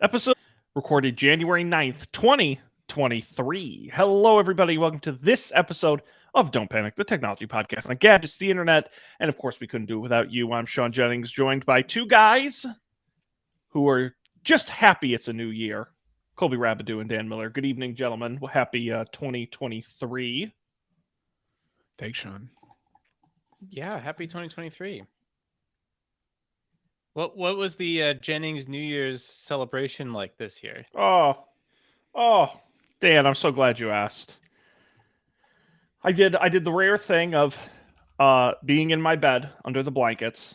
episode recorded January 9th, 2023. Hello, everybody. Welcome to this episode of Don't Panic, the technology podcast on gadgets, the internet, and of course, we couldn't do it without you. I'm Sean Jennings, joined by two guys who are just happy it's a new year. Colby Rabidou and Dan Miller. Good evening, gentlemen. Well, happy 2023. Thanks, Sean. Yeah, happy 2023. What was the Jennings New Year's celebration like this year? Oh, Dan, I'm so glad you asked. I did the rare thing of being in my bed under the blankets.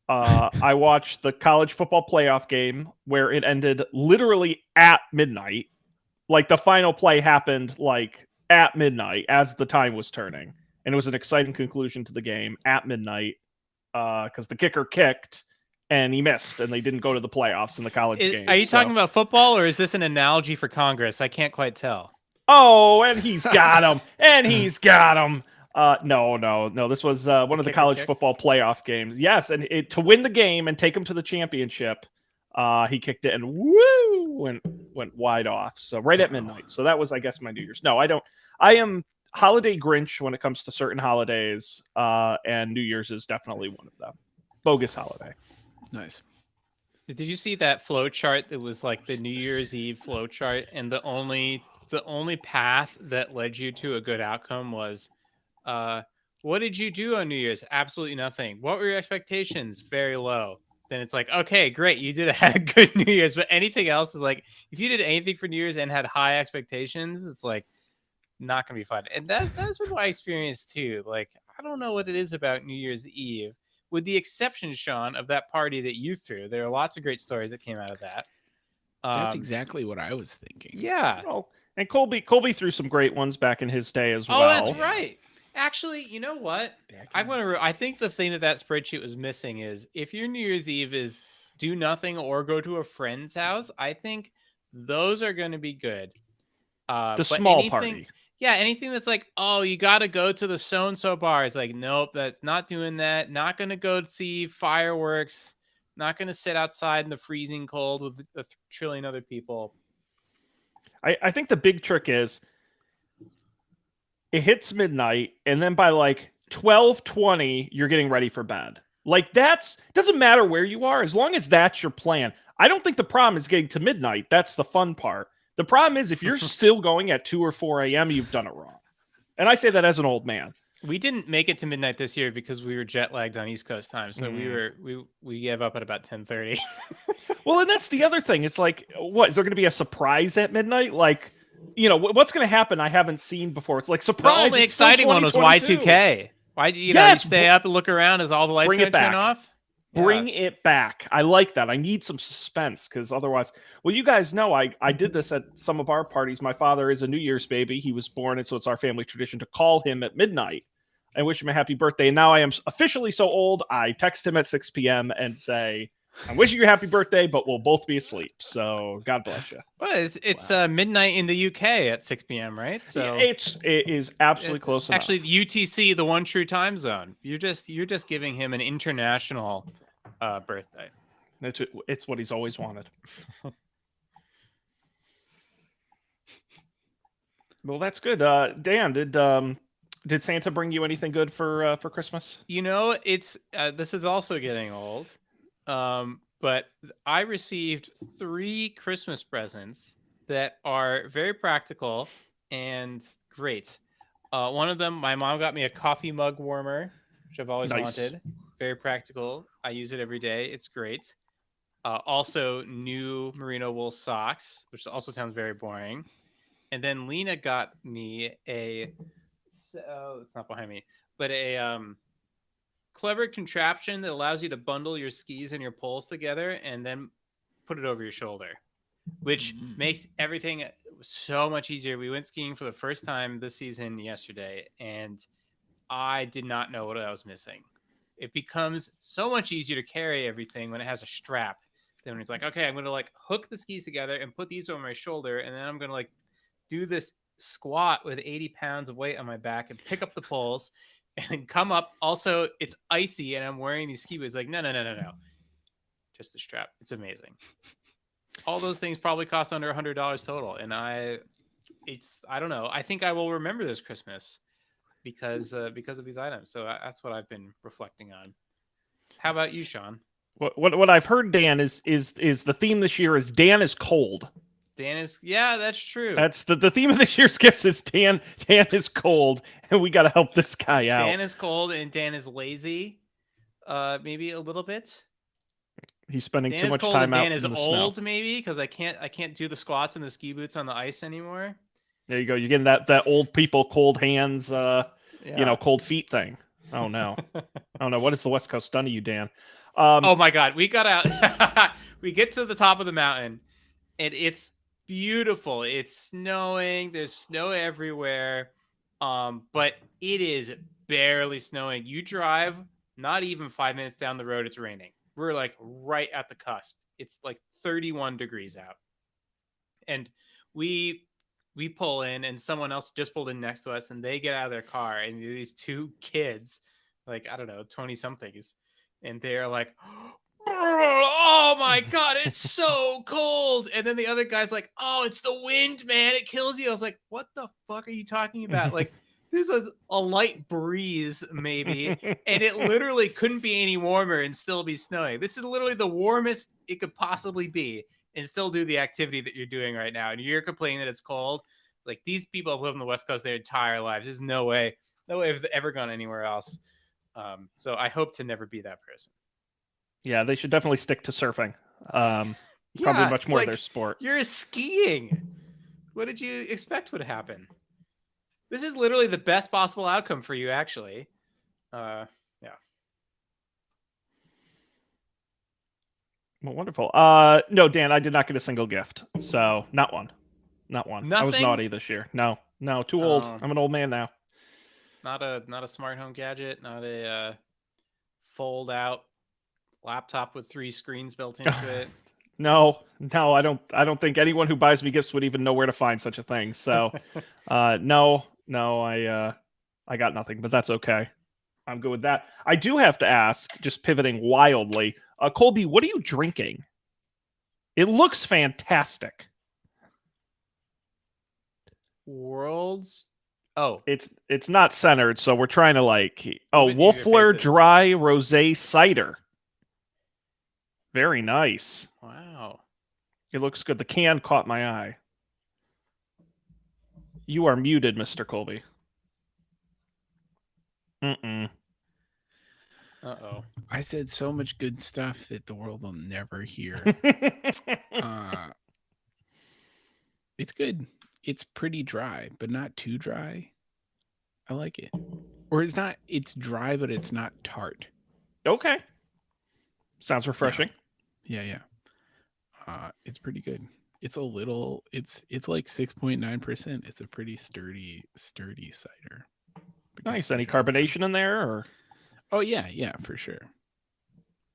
I watched the college football playoff game where it ended literally at midnight. Like the final play happened like at midnight as the time was turning, and it was an exciting conclusion to the game at midnight because the kicker kicked and he missed, and they didn't go to the playoffs in the college game. Are you talking about football, or is this an analogy for Congress? I can't quite tell. Oh, and he's got him, and he's got him. No. This was one of the college football playoff games. Yes, and to win the game and take him to the championship, he kicked it and went wide off. So right at midnight. So that was, I guess, my New Year's. No, I don't. I am holiday Grinch when it comes to certain holidays, and New Year's is definitely one of them. Bogus holiday. Nice. Did you see that flow chart that was like the New Year's Eve flow chart, and the only path that led you to a good outcome was what did you do on New Year's? Absolutely nothing. What were your expectations? Very low. Then it's like, okay, great, you had a good New Year's, but anything else is like, if you did anything for New Year's and had high expectations, it's like not gonna be fun. And that's been my experience too. Like, I don't know what it is about New Year's Eve, with the exception, Sean, of that party that you threw. There are lots of great stories that came out of that. That's exactly what I was thinking. Yeah. Oh, and Colby threw some great ones back in his day as well. Oh, that's right. Actually, you know what? I think the thing that spreadsheet was missing is if your New Year's Eve is do nothing or go to a friend's house, I think those are going to be good. The small party. Yeah, anything that's like, oh, you got to go to the so-and-so bar. It's like, nope, that's not doing that. Not going to go see fireworks. Not going to sit outside in the freezing cold with a trillion other people. I think the big trick is it hits midnight, and then by like 12:20, you're getting ready for bed. Like doesn't matter where you are, as long as that's your plan. I don't think the problem is getting to midnight. That's the fun part. The problem is if you're still going at 2 or 4 a.m., you've done it wrong. And I say that as an old man. We didn't make it to midnight this year because we were jet lagged on East Coast time. So we gave up at about 10:30. Well, and that's the other thing. It's like, what, is there going to be a surprise at midnight? Like, you know, what's going to happen I haven't seen before. It's like, surprise. The only exciting one was Y2K. Why do you stay up and look around as all the lights going to turn off? Bring it back. I like that. I need some suspense because otherwise, well, you guys know I did this at some of our parties. My father is a New Year's baby. He was born, and so it's our family tradition to call him at midnight and wish him a happy birthday. And now I am officially so old, I text him at 6 p.m. and say, I'm wishing you a happy birthday, but we'll both be asleep. So God bless you. Well, it's midnight in the UK at 6 p.m., right? So yeah, it is absolutely close enough. Actually, UTC, the one true time zone. You're just giving him an international birthday. It's what he's always wanted. Well, that's good. Dan, did Santa bring you anything good for Christmas? You know, it's this is also getting old. But I received 3 Christmas presents that are very practical and great. One of them, my mom got me a coffee mug warmer, which I've always wanted. Very practical. I use it every day. It's great. Also, new merino wool socks, which also sounds very boring. And then Lena got me it's not behind me, but a clever contraption that allows you to bundle your skis and your poles together and then put it over your shoulder, which makes everything so much easier. We went skiing for the first time this season yesterday, and I did not know what I was missing. It becomes so much easier to carry everything when it has a strap. Then when it's like, okay, I'm going to like hook the skis together and put these over my shoulder, and then I'm going to like do this squat with 80 pounds of weight on my back and pick up the poles and come up. Also, it's icy, and I'm wearing these ski boots. Like, no. Just the strap. It's amazing. all those things probably cost under $100 total, and I don't know. I think I will remember this Christmas because of these items. So that's what I've been reflecting on. How about you, Sean? What I've heard, Dan, is the theme this year is Dan is cold. Dan is that's true. That's the theme of this year's gifts is Dan is cold, and we got to help this guy out. Dan is cold and Dan is lazy, maybe a little bit. He's spending Dan too is much cold time and out Dan is in the old, snow. maybe because I can't do the squats and the ski boots on the ice anymore. There you go. You're getting that old people cold hands, cold feet thing. Oh no. Oh no. What has the West Coast done to you, Dan? Oh my God, we got out. We get to the top of the mountain, and it's beautiful. It's snowing. There's snow everywhere, but it is barely snowing. You drive not even 5 minutes down the road, it's raining. We're like right at the cusp. It's like 31 degrees out, and we pull in, and someone else just pulled in next to us, and they get out of their car, and these two kids, like I don't know, 20 somethings, and they're like, oh my God, it's so cold. And then the other guy's like, oh, it's the wind, man. It kills you. I was like, what the fuck are you talking about? Like, this was a light breeze, maybe, and it literally couldn't be any warmer and still be snowing. This is literally the warmest it could possibly be and still do the activity that you're doing right now. And you're complaining that it's cold. Like, these people have lived on the West Coast their entire lives. There's no way they've ever gone anywhere else. So I hope to never be that person. Yeah, they should definitely stick to surfing. Probably much more their sport. You're skiing. What did you expect would happen? This is literally the best possible outcome for you, actually. Yeah. Well, wonderful. No, Dan, I did not get a single gift. So not one. Nothing? I was naughty this year. No, too old. I'm an old man now. Not a smart home gadget, not a fold out laptop with 3 screens built into it. No, I don't think anyone who buys me gifts would even know where to find such a thing. So, no, I got nothing, but that's okay. I'm good with that. I do have to ask, just pivoting wildly, Colby, what are you drinking? It looks fantastic. Worlds. Oh, it's not centered, so we're trying to Wolfler Dry Rosé Cider. Very nice. Wow. It looks good. The can caught my eye. You are muted, Mr. Colby. Uh-oh. I said so much good stuff that the world will never hear. It's good. It's pretty dry, but not too dry. I like it. Or it's dry, but it's not tart. Okay. Sounds refreshing. Yeah. It's pretty good. It's it's like 6.9%. It's a pretty sturdy cider. Nice. Any carbonation in there, or? Oh yeah, for sure.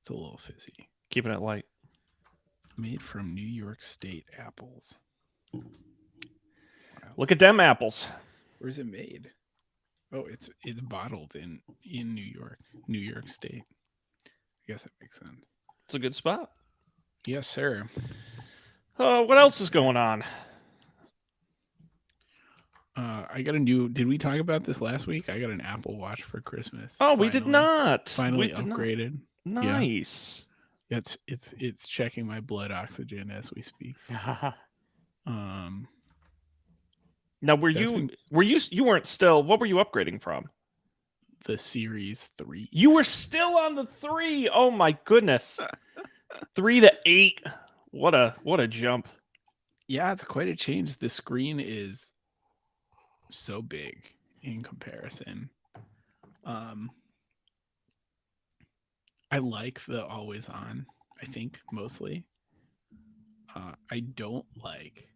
It's a little fizzy. Keeping it light. Made from New York State apples. Wow. Look at them apples. Where's it made? Oh, it's bottled in New York State. I guess that makes sense. It's a good spot. Yes, sir. What else is going on? I got a new. Did we talk about this last week? I got an Apple Watch for Christmas. Oh, we did not. Finally upgraded. Nice. Yeah. It's checking my blood oxygen as we speak. Now, you weren't still? What were you upgrading from? The Series 3. You were still on the 3. Oh my goodness. 3 to 8. What a jump. Yeah, it's quite a change. The screen is so big in comparison. I like the always on, I think, mostly. I don't like.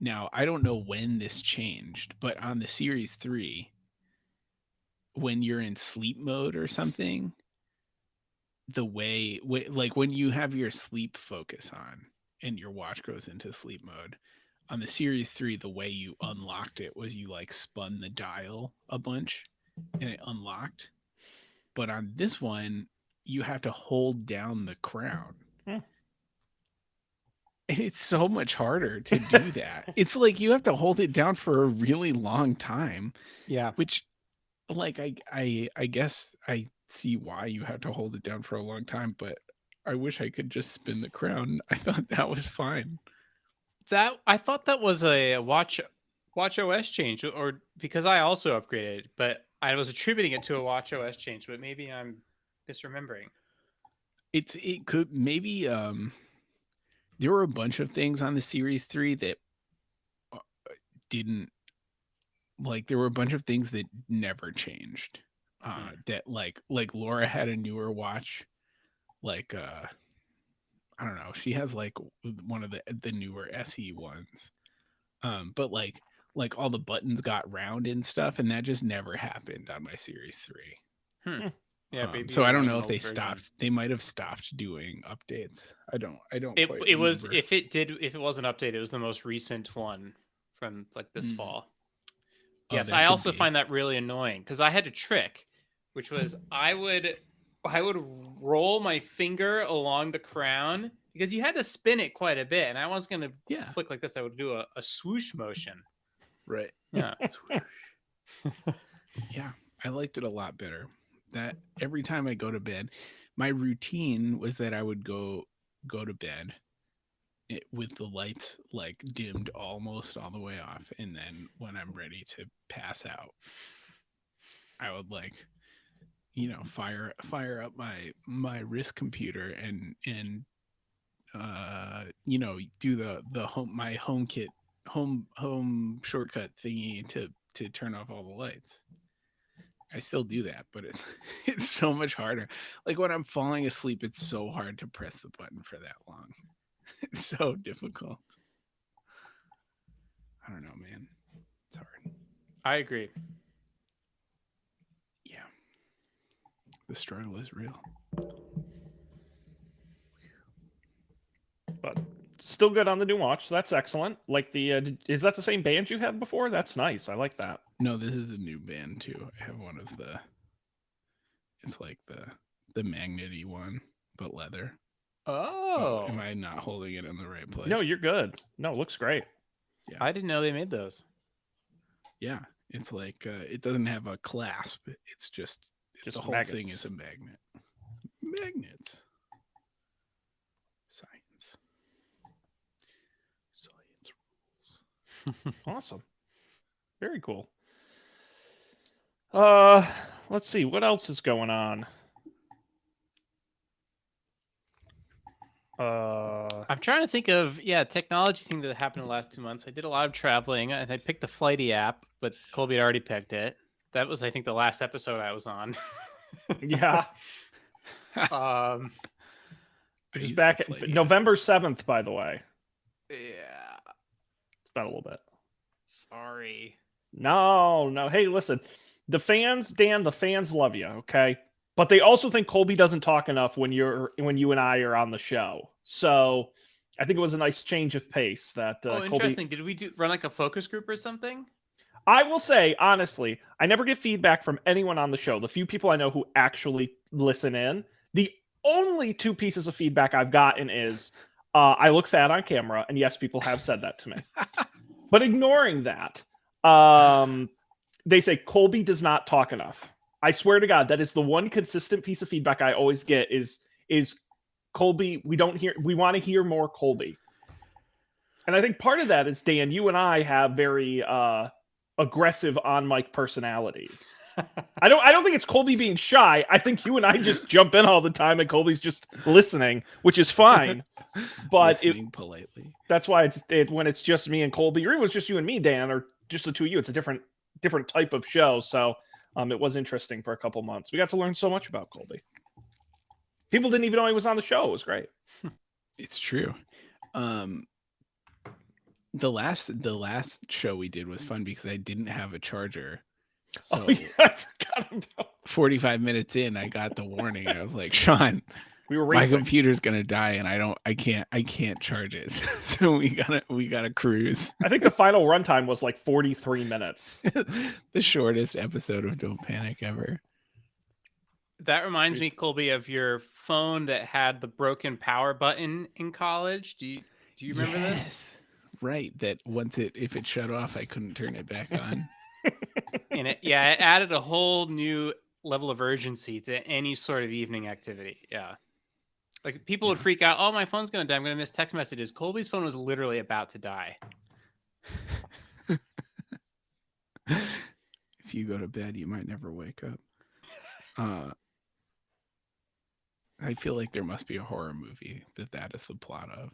Now, I don't know when this changed, but on the Series 3, when you're in sleep mode or something, the way like when you have your sleep focus on and your watch goes into sleep mode, on the Series 3, the way you unlocked it was you like spun the dial a bunch and it unlocked. But on this one, you have to hold down the crown. And it's so much harder to do that. It's like you have to hold it down for a really long time, Yeah. which like I guess I see why you have to hold it down for a long time, but I wish I could just spin the crown. I thought that was fine. That I thought that was a watch OS change, or because I also upgraded, but I was attributing it to a watch OS change, but maybe I'm misremembering. It could maybe there were a bunch of things on the series 3 that didn't like there were a bunch of things that never changed. That like Laura had a newer watch, like I don't know, she has like one of the newer SE ones. But like all the buttons got round and stuff, and that just never happened on my series 3. Yeah, maybe So you're I don't running know an if they old version. stopped. They might have stopped doing updates. I don't quite It was remember. if it wasn't updated, it was the most recent one from like this fall. Oh, Yes, that I could also be. find that really annoying because I had a trick, which was I would roll my finger along the crown because you had to spin it quite a bit, and I was gonna flick like this. I would do a swoosh motion. Right. Yeah. Yeah, I liked it a lot better. That every time I go to bed, my routine was that I would go to bed with the lights like dimmed almost all the way off, and then when I'm ready to pass out, I would like fire up my wrist computer and do the home shortcut thingy to turn off all the lights. I still do that, but it's so much harder. Like when I'm falling asleep, it's so hard to press the button for that long. It's so difficult. I don't know, man. It's hard. I agree. Yeah. The struggle is real. But still good on the new watch. So that's excellent. Like is that the same band you had before? That's nice. I like that. No, this is the new band too. I have one of the. It's like the magnety one, but leather. Oh, am I not holding it in the right place? No, you're good. No, it looks great. Yeah. I didn't know they made those. Yeah, it's like it doesn't have a clasp. It's just the whole magnets. thing is a magnet. Magnets. Science rules. Awesome. Very cool. Let's see what else is going on. I'm trying to think of technology thing that happened in the last 2 months. I did a lot of traveling, and I picked the Flighty app, but Colby had already picked it. That was, I think, the last episode I was on. Yeah. It was back November 7th, by the way. Yeah. It's been a little bit. Sorry. No. Hey, listen. The fans love you, okay? But they also think Colby doesn't talk enough when you and I are on the show. So I think it was a nice change of pace that interesting. Did we run like a focus group or something? I will say, honestly, I never get feedback from anyone on the show. The few people I know who actually listen in, the only 2 pieces of feedback I've gotten is I look fat on camera. And yes, people have said that to me. But ignoring that, they say Colby does not talk enough. I swear to God, that is the one consistent piece of feedback I always get is Colby. We want to hear more Colby. And I think part of that is, Dan, you and I have very aggressive on mic personalities. I don't think it's Colby being shy. I think you and I just jump in all the time and Colby's just listening, which is fine. But listening politely. That's why when it's just me and Colby, or it was just you and me, Dan, or just the 2 of you, it's a different type of show. So it was interesting for a couple months. We got to learn so much about Colby. People didn't even know he was on the show. It was great. It's true. The last show we did was fun because I didn't have a charger. So I forgot about 45 minutes in, I got the warning. I was like, Sean, my computer's gonna die, and I can't charge it. So we gotta cruise. I think the final runtime was like 43 minutes. The shortest episode of Don't Panic ever. That reminds me, Colby, of your phone that had the broken power button in college. Do you Do you remember this? Yes. Right. That if it shut off, I couldn't turn it back on. And it added a whole new level of urgency to any sort of evening activity. Yeah. Like people would freak out. Oh, my phone's going to die. I'm going to miss text messages. Colby's phone was literally about to die. If you go to bed, you might never wake up. I feel like there must be a horror movie that is the plot of.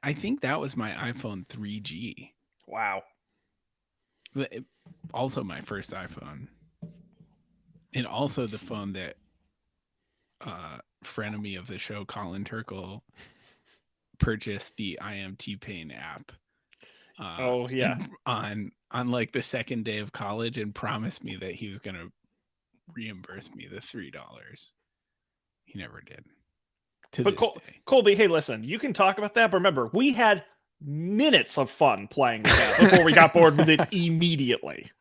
I think that was my iPhone 3G. Wow. Also my first iPhone. And also the phone that frenemy of the show, Colin Turkle, purchased the I Am T-Pain app. Oh yeah. On like the second day of college, and promised me that he was going to reimburse me the $3. He never did. But Colby, hey, listen, you can talk about that, but remember, we had minutes of fun playing with that before we got bored with it immediately.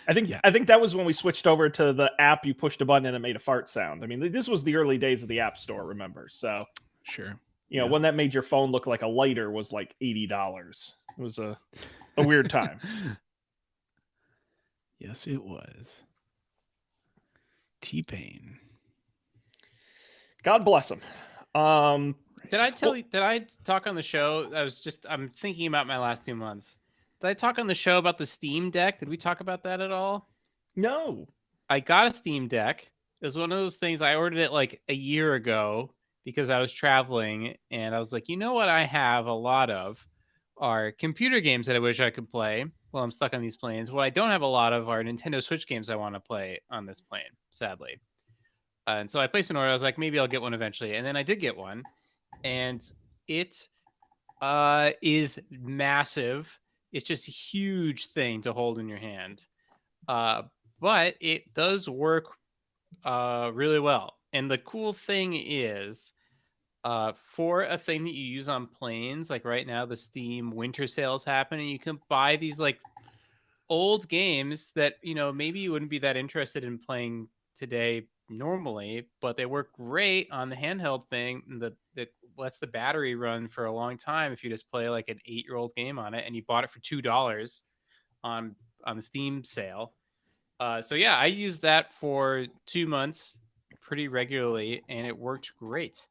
I think that was when we switched over to the app. You pushed a button and it made a fart sound. I mean, this was the early days of the App Store, remember? So sure, you know, when that made your phone look like a lighter was like $80. It was a weird time. Yes, it was. T-Pain. God bless him. Did I tell you? Did I talk on the show? I'm thinking about my last 2 months. Did I talk on the show about the Steam Deck? Did we talk about that at all? No. I got a Steam Deck. It was one of those things. I ordered it like a year ago because I was traveling, and I was like, you know what I have a lot of are computer games that I wish I could play while I'm stuck on these planes. What I don't have a lot of are Nintendo Switch games I want to play on this plane, sadly. And so I placed an order. I was like, maybe I'll get one eventually. And then I did get one. And it is massive. It's just a huge thing to hold in your hand. But it does work really well. And the cool thing is, for a thing that you use on planes, like right now, the Steam winter sale is happening. You can buy these like old games that, you know, maybe you wouldn't be that interested in playing today normally, but they work great on the handheld thing that lets the battery run for a long time if you just play like an 8-year-old game on it, and you bought it for $2 on the Steam sale. So yeah, I used that for 2 months pretty regularly, and it worked great.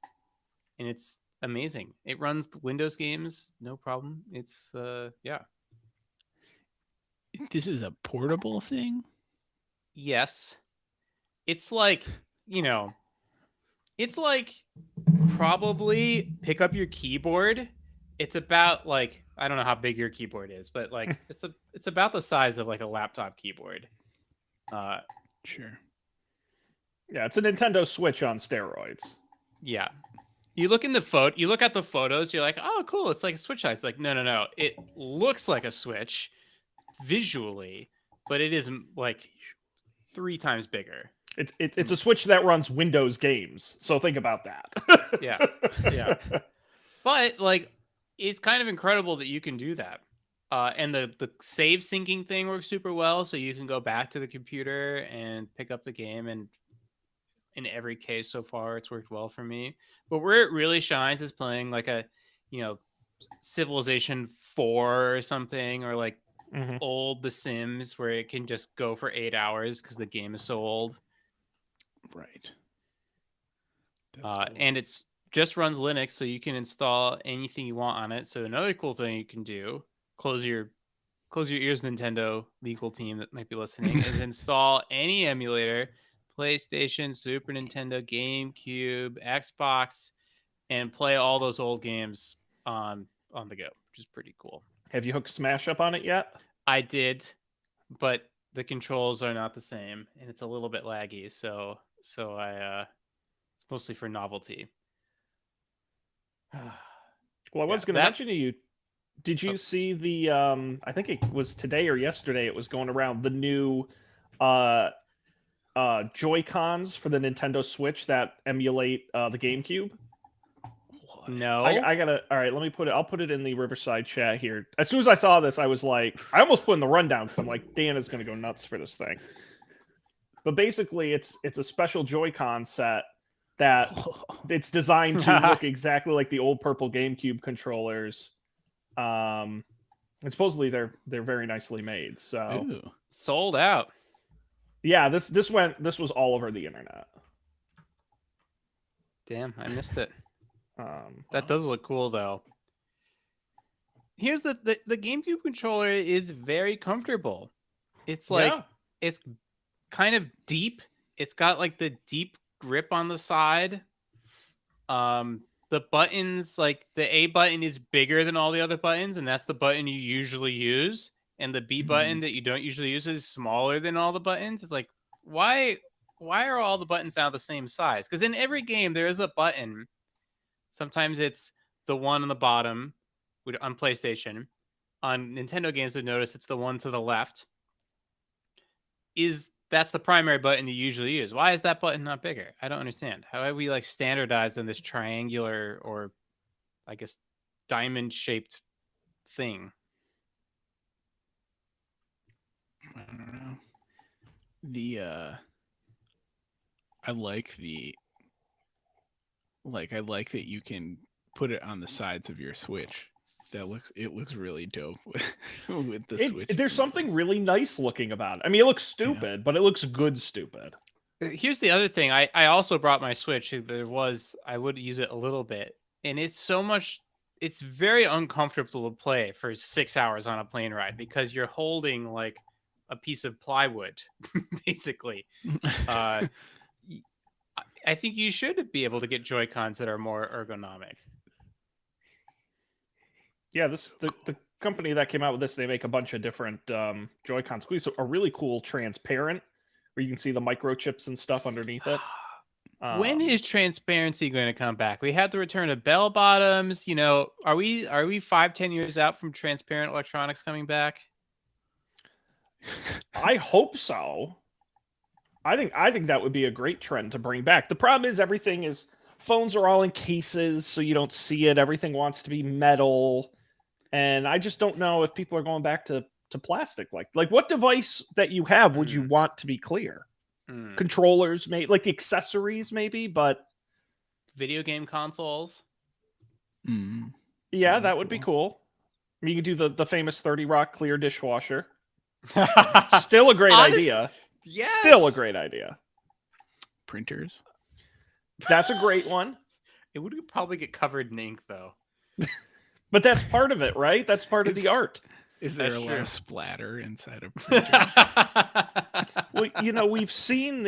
And it's amazing. It runs Windows games, no problem. It's yeah. This is a portable thing? Yes. It's like, you know, it's like probably pick up your keyboard. It's about like, I don't know how big your keyboard is, but like it's about the size of like a laptop keyboard. Sure. Yeah, it's a Nintendo Switch on steroids. Yeah. You look at the photos, you're like, oh cool, it's like a Switch size. It's like, no. It looks like a Switch visually, but it is like 3 times bigger. It's a Switch that runs Windows games, so think about that. Yeah. But like, it's kind of incredible that you can do that. And the save syncing thing works super well, so you can go back to the computer and pick up the game. And in every case so far, it's worked well for me. But where it really shines is playing like a, you know, Civilization 4 or something, or like old The Sims, where it can just go for 8 hours because the game is so old. Right. Cool. And it's just runs Linux, so you can install anything you want on it. So another cool thing you can do, close your ears, Nintendo legal team that might be listening, is install any emulator, PlayStation, Super Nintendo, GameCube, Xbox, and play all those old games on the go, which is pretty cool. Have you hooked Smash up on it yet? I did, but the controls are not the same, and it's a little bit laggy. So I it's mostly for novelty. Well, I was going to mention to you, did you see the I think it was today or yesterday, it was going around, the new Joy-Cons for the Nintendo Switch that emulate the GameCube? No. I gotta, all right, I'll put it in the Riverside chat here. As soon as I saw this, I was like, I almost put in the rundown because I'm like, Dan is going to go nuts for this thing. But basically, it's a special Joy-Con set that it's designed to look exactly like the old purple GameCube controllers. And supposedly they're very nicely made. So Ooh. Sold out. yeah, this was all over the internet. Damn, I missed it. Um, That does look cool though. Here's the GameCube controller is very comfortable. It's like yeah. it's kind of deep. It's got like the deep grip on the side. The buttons, like the A button is bigger than all the other buttons, and that's the button you usually use. And the B button that you don't usually use is smaller than all the buttons. It's like, why are all the buttons now the same size? Because in every game there is a button. Sometimes it's the one on the bottom on PlayStation. On Nintendo games, I've noticed it's the one to the left. That's the primary button you usually use. Why is that button not bigger? I don't understand. How have we like standardized on this triangular or I guess diamond shaped thing? I don't know. I like that you can put it on the sides of your Switch. It looks really dope with the Switch. There's something really nice looking about it. I mean, it looks stupid, but it looks good stupid. Here's the other thing. I also brought my Switch. I would use it a little bit, and it's very uncomfortable to play for 6 hours on a plane ride because you're holding like a piece of plywood, basically. I think you should be able to get Joy-Cons that are more ergonomic. Yeah, the company that came out with this, they make a bunch of different Joy-Con squeeze. So a really cool transparent where you can see the microchips and stuff underneath it. When is transparency going to come back? We had the return of bell bottoms. You know, are we 5-10 years out from transparent electronics coming back? I hope so. I think that would be a great trend to bring back. The problem is phones are all in cases, so you don't see it. Everything wants to be metal. And I just don't know if people are going back to plastic. Like what device that you have would you want to be clear? Controllers, maybe, like the accessories, maybe, but video game consoles. Yeah, that would be cool. I mean, you could do the famous 30 Rock clear dishwasher. Still a great idea. Yes. Still a great idea. Printers. That's a great one. It would probably get covered in ink, though. But that's part of it, right? That's part of the art. Is there a lot of splatter inside of printers? Well, you know, we've seen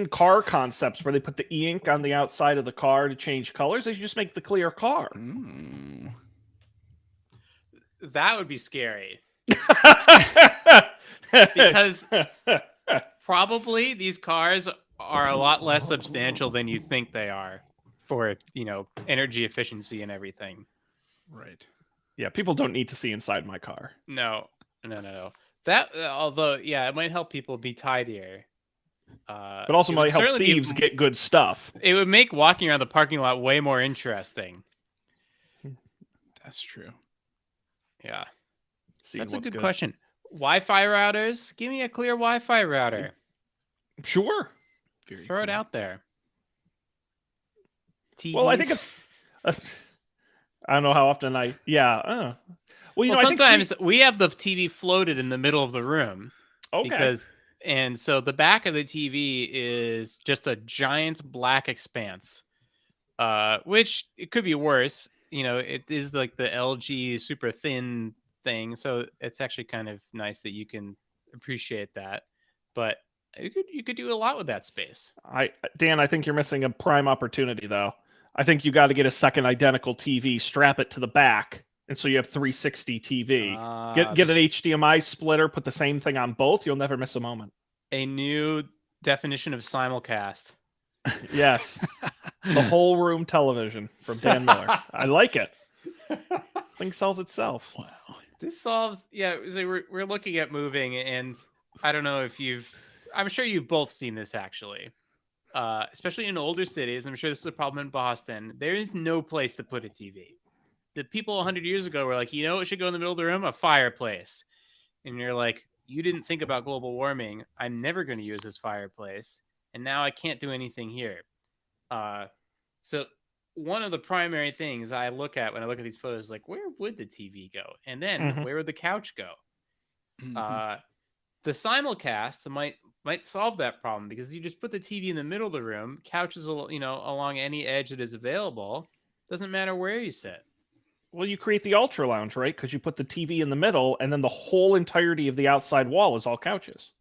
car concepts where they put the e-ink on the outside of the car to change colors. They should just make the clear car. That would be scary. Because probably these cars are a lot less substantial than you think they are for, you know, energy efficiency and everything. Right. Yeah, people don't need to see inside my car. No. That, although, yeah, it might help people be tidier. But also might help thieves get good stuff. It would make walking around the parking lot way more interesting. That's true. Yeah. See, that's a good question. Wi-Fi routers? Give me a clear Wi-Fi router. Sure. Throw it out there. TVs? Well, I think I don't know how often Well, you know, sometimes we have the TV floated in the middle of the room. Okay. And so the back of the TV is just a giant black expanse, which it could be worse. You know, it is like the LG super thin thing, so it's actually kind of nice that you can appreciate that. But you could do a lot with that space. Dan, I think you're missing a prime opportunity, though. I think you got to get a second identical TV, strap it to the back, and so you have 360 TV. Get an HDMI splitter, put the same thing on both. You'll never miss a moment. A new definition of simulcast. Yes. The whole room television from Dan Miller. I like it. Thing sells itself. Wow. This solves, yeah. So we're looking at moving, and I don't know if I'm sure you've both seen this actually, especially in older cities. I'm sure this is a problem in Boston. There is no place to put a TV. The people 100 years ago were like, you know what should go in the middle of the room? A fireplace. And you're like, you didn't think about global warming. I'm never going to use this fireplace. and now I can't do anything here. So one of the primary things I look at when I look at these photos is like, where would the TV go? And then where would the couch go? The simulcast might solve that problem, because you just put the TV in the middle of the room, couches, along any edge that is available. Doesn't matter where you sit. Well, you create the Ultra Lounge, right? Because you put the TV in the middle, and then the whole entirety of the outside wall is all couches.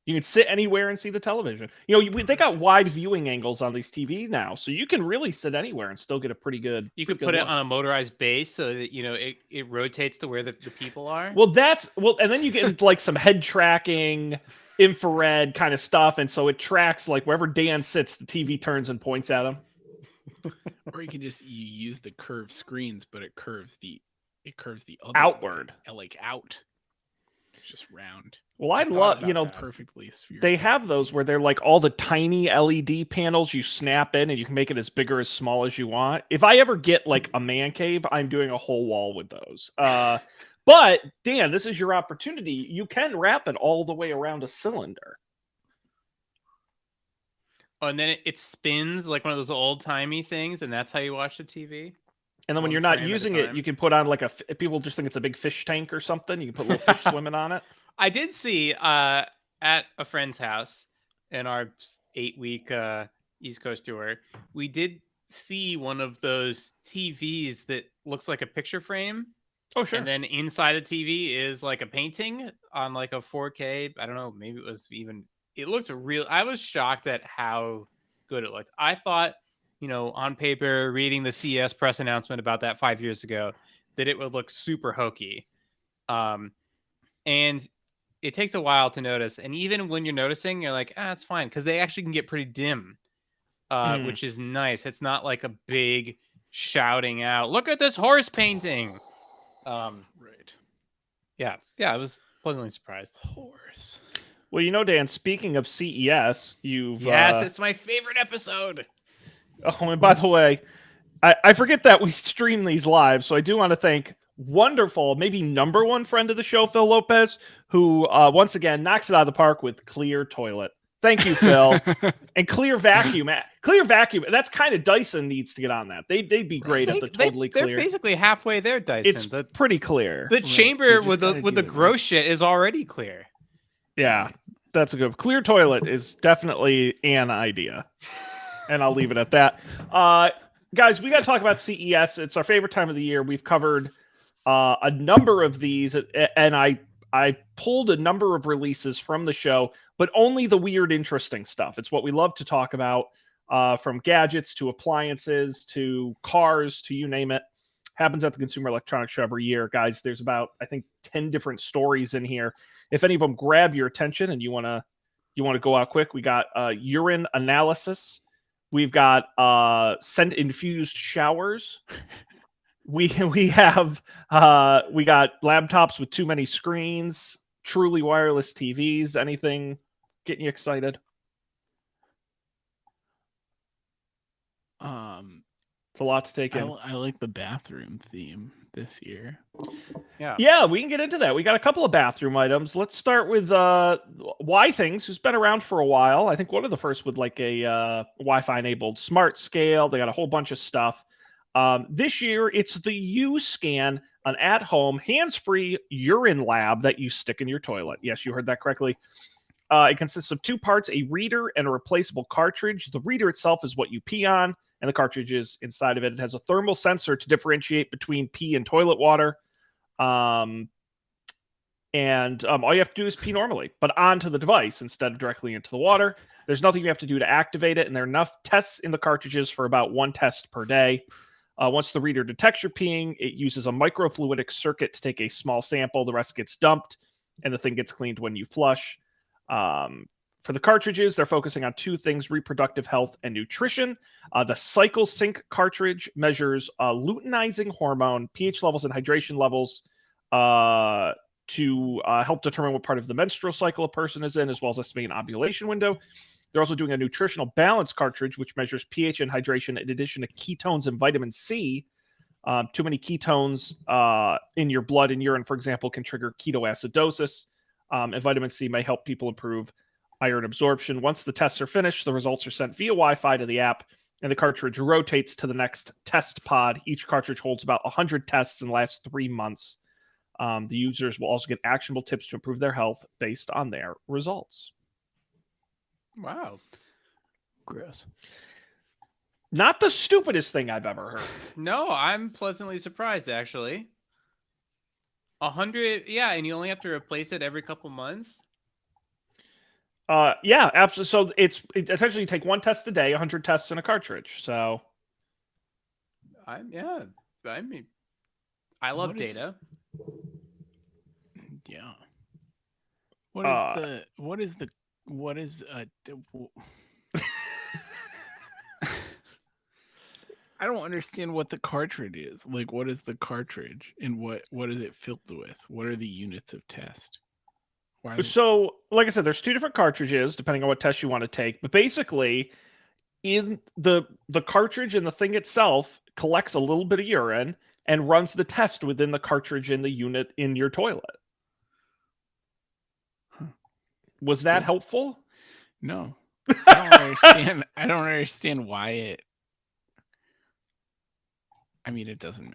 You can sit anywhere and see the television. They got wide viewing angles on these TV now, so you can really sit anywhere and still get a pretty good. You could put it on a motorized base so that it rotates to where the people are. Well, and then you get like some head tracking, infrared kind of stuff, and so it tracks like wherever Dan sits, the TV turns and points at him. Or you can just use the curved screens, but it curves the other outward, way, like out. It's just round. Well, I love, perfectly spherical. They have those where they're like all the tiny LED panels you snap in, and you can make it as big or as small as you want. If I ever get like a man cave, I'm doing a whole wall with those. But Dan, this is your opportunity. You can wrap it all the way around a cylinder. Oh, and then it spins like one of those old timey things, and that's how you watch the TV. And then when you're not using it, you can put on like people just think it's a big fish tank or something. You can put little fish swimming on it. I did see at a friend's house in our 8-week East Coast tour, we did see one of those TVs that looks like a picture frame. Oh, sure. And then inside the TV is like a painting on like a 4K. I don't know. Maybe it looked real. I was shocked at how good it looked. I thought, on paper, reading the CES press announcement about that 5 years ago, that it would look super hokey. And it takes a while to notice. And even when you're noticing, you're like, it's fine. Because they actually can get pretty dim, which is nice. It's not like a big shouting out, look at this horse painting. Right. Yeah, I was pleasantly surprised. Horse. Well, Dan, speaking of CES, Yes, it's my favorite episode. Oh, and by the way, I forget that we stream these live, so I do want to thank wonderful, maybe number one friend of the show, Phil Lopez, who once again knocks it out of the park with Clear Toilet. Thank you, Phil. And Clear Vacuum. Clear Vacuum. That's kind of Dyson needs to get on that. They'd be great at the totally clear. They're basically halfway there, Dyson. It's pretty clear. The chamber with the gross shit is already clear. Yeah, that's a good. Clear Toilet is definitely an idea. And I'll leave it at that. Guys, we got to talk about CES. It's our favorite time of the year. We've covered a number of these, and I pulled a number of releases from the show, but only the weird, interesting stuff. It's what we love to talk about, from gadgets to appliances to cars to you name it. Happens at the Consumer Electronics Show every year. Guys, there's about, I think, 10 different stories in here. If any of them grab your attention and you want to go out quick, we got urine analysis. We've got scent-infused showers. We got laptops with too many screens, truly wireless TVs. Anything getting you excited? It's a lot to take in. I like the bathroom theme this year. Yeah, we can get into that. We got a couple of bathroom items. Let's start with Y Things, who's been around for a while. I think one of the first with like a Wi-Fi enabled smart scale. They got a whole bunch of stuff. This year, it's the U-Scan, an at-home, hands-free urine lab that you stick in your toilet. Yes, you heard that correctly. It consists of two parts, a reader and a replaceable cartridge. The reader itself is what you pee on, and the cartridge is inside of it. It has a thermal sensor to differentiate between pee and toilet water. And all you have to do is pee normally, but onto the device instead of directly into the water. There's nothing you have to do to activate it, and there are enough tests in the cartridges for about one test per day. Once the reader detects your peeing, it uses a microfluidic circuit to take a small sample. The rest gets dumped, and the thing gets cleaned when you flush. For the cartridges, they're focusing on two things: reproductive health and nutrition. The Cycle Sync cartridge measures luteinizing hormone, pH levels, and hydration levels to help determine what part of the menstrual cycle a person is in, as well as estimating an ovulation window. They're also doing a nutritional balance cartridge, which measures pH and hydration in addition to ketones and vitamin C. Too many ketones in your blood and urine, for example, can trigger ketoacidosis. And vitamin C may help people improve iron absorption. Once the tests are finished, the results are sent via Wi-Fi to the app, and the cartridge rotates to the next test pod. Each cartridge holds about 100 tests and lasts 3 months. The users will also get actionable tips to improve their health based on their results. Wow. Gross. Not the stupidest thing I've ever heard. No, I'm pleasantly surprised actually. 100, yeah, and you only have to replace it every couple months. Yeah, absolutely. So it's essentially you take one test a day, 100 tests in a cartridge. So I mean, I love What is- data. Yeah. What is I don't understand what the cartridge is. Like, what is the cartridge, and what is it filled with? What are the units of test? Why? So, like I said, there's 2 different cartridges depending on what test you want to take. But basically, in the cartridge and the thing itself collects a little bit of urine and runs the test within the cartridge in the unit in your toilet. Huh. Was that Cool. helpful? No, I don't understand. I don't understand why it. I mean, it doesn't.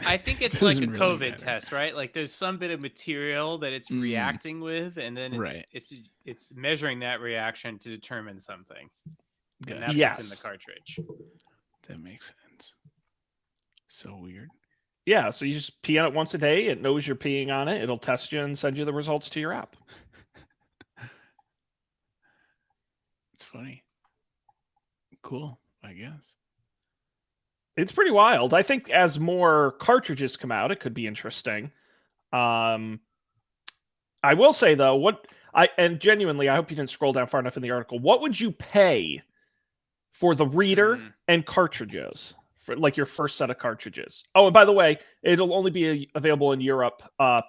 I think it's like a doesn't really COVID matter. test, right? Like there's some bit of material that it's Mm. reacting with, and then Right. it's measuring that reaction to determine something. And Gotcha. that's what's in the Yes. cartridge. That makes sense. So weird. Yeah, so you just pee on it once a day. It knows you're peeing on it. It'll test you and send you the results to your app. It's funny. Cool, I guess. It's pretty wild. I think as more cartridges come out, it could be interesting. I will say though, genuinely, I hope you didn't scroll down far enough in the article. What would you pay for the reader and cartridges for like your first set of cartridges? Oh, and by the way, it'll only be available in Europe,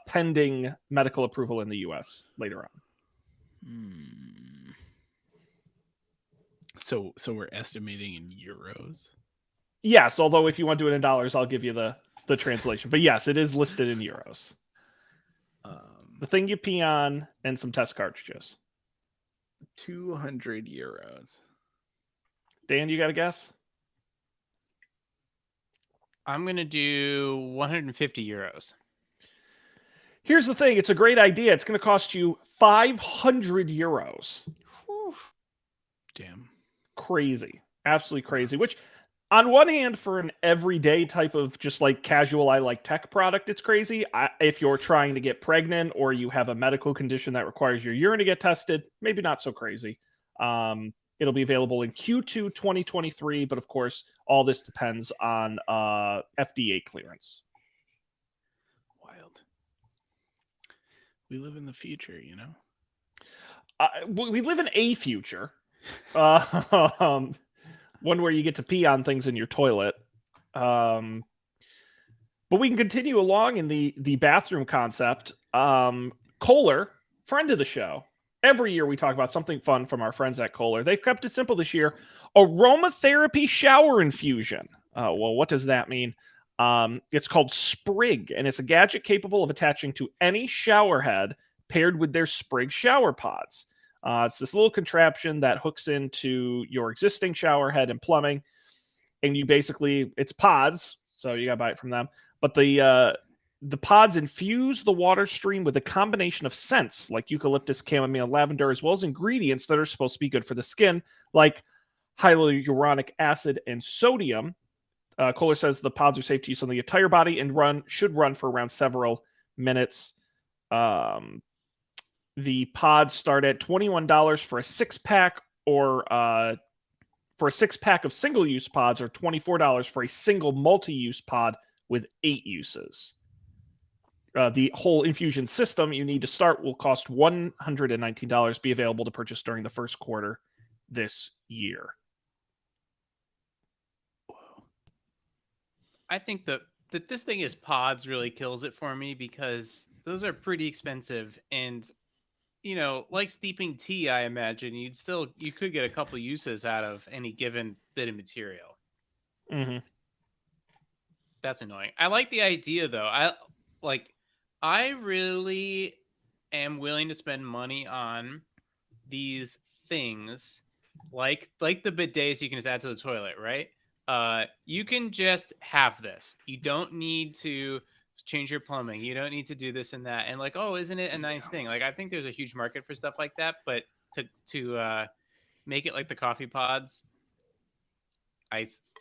pending medical approval in the US later on. So we're estimating in euros. Yes, although if you want to do it in dollars, I'll give you the translation. But yes, it is listed in euros. The thing you pee on and some test cartridges. 200 euros. Dan, you got a guess? I'm gonna do 150 euros. Here's the thing. It's a great idea. It's going to cost you 500 euros. Whew. Damn. Crazy. Absolutely crazy. Which, on one hand, for an everyday type of just like casual, I like tech product, it's crazy. If you're trying to get pregnant or you have a medical condition that requires your urine to get tested, maybe not so crazy. It'll be available in Q2 2023, but of course, all this depends on FDA clearance. Wild. We live in the future, you know? We live in a future. One where you get to pee on things in your toilet. But we can continue along in the bathroom concept. Kohler, friend of the show. Every year we talk about something fun from our friends at Kohler. They've kept it simple this year. Aromatherapy shower infusion. Well, what does that mean? It's called Sprig, and it's a gadget capable of attaching to any shower head paired with their Sprig shower pods. It's this little contraption that hooks into your existing shower head and plumbing, and you basically, it's pods, so you gotta buy it from them. But the pods infuse the water stream with a combination of scents like eucalyptus, chamomile, lavender, as well as ingredients that are supposed to be good for the skin, like hyaluronic acid and sodium. Kohler says the pods are safe to use on the entire body and should run for around several minutes. The pods start at $21 for a 6-pack, or for a 6-pack of single-use pods, or $24 for a single multi-use pod with 8 uses. The whole infusion system you need to start will cost $119, be available to purchase during the first quarter this year. I think that this thing is pods really kills it for me because those are pretty expensive, and you know, like steeping tea, I imagine you could get a couple uses out of any given bit of material. Mm-hmm. That's annoying. I like the idea though. I really am willing to spend money on these things like the bidets you can just add to the toilet, right? You can just have this. You don't need to change your plumbing. You don't need to do this and that. And like, oh, isn't it a nice thing? Like, I think there's a huge market for stuff like that. But to make it like the coffee pods,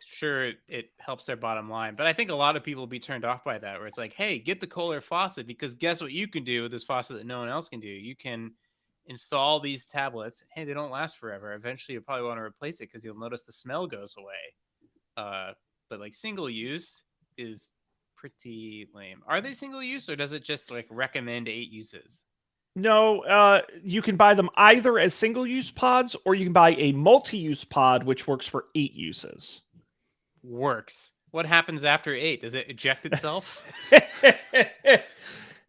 sure it helps their bottom line. But I think a lot of people will be turned off by that, where it's like, hey, get the Kohler faucet, because guess what you can do with this faucet that no one else can do? You can install these tablets. Hey, they don't last forever. Eventually you'll probably want to replace it because you'll notice the smell goes away. But like single use is pretty lame. Are they single use, or does it just like recommend 8 uses? No, you can buy them either as single-use pods, or you can buy a multi-use pod, which works for 8 uses. Works. What happens after 8? Does it eject itself?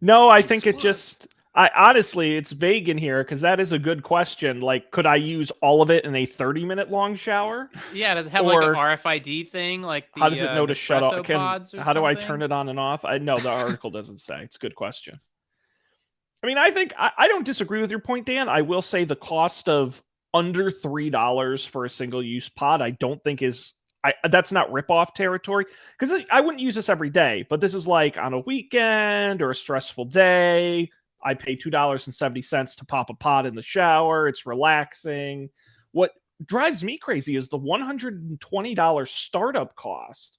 No, I think it just... honestly, it's vague in here, because that is a good question. Like, could I use all of it in a 30-minute long shower? Yeah, does it have like an RFID thing? Like the, how does it know to shut off? How do I turn it on and off? No, the article doesn't say. It's a good question. I mean, I think I don't disagree with your point, Dan. I will say the cost of under $3 for a single-use pod, I don't think is... that's not rip-off territory, because I wouldn't use this every day, but this is like on a weekend or a stressful day. I pay $2.70 to pop a pod in the shower. It's relaxing. What drives me crazy is the $120 startup cost.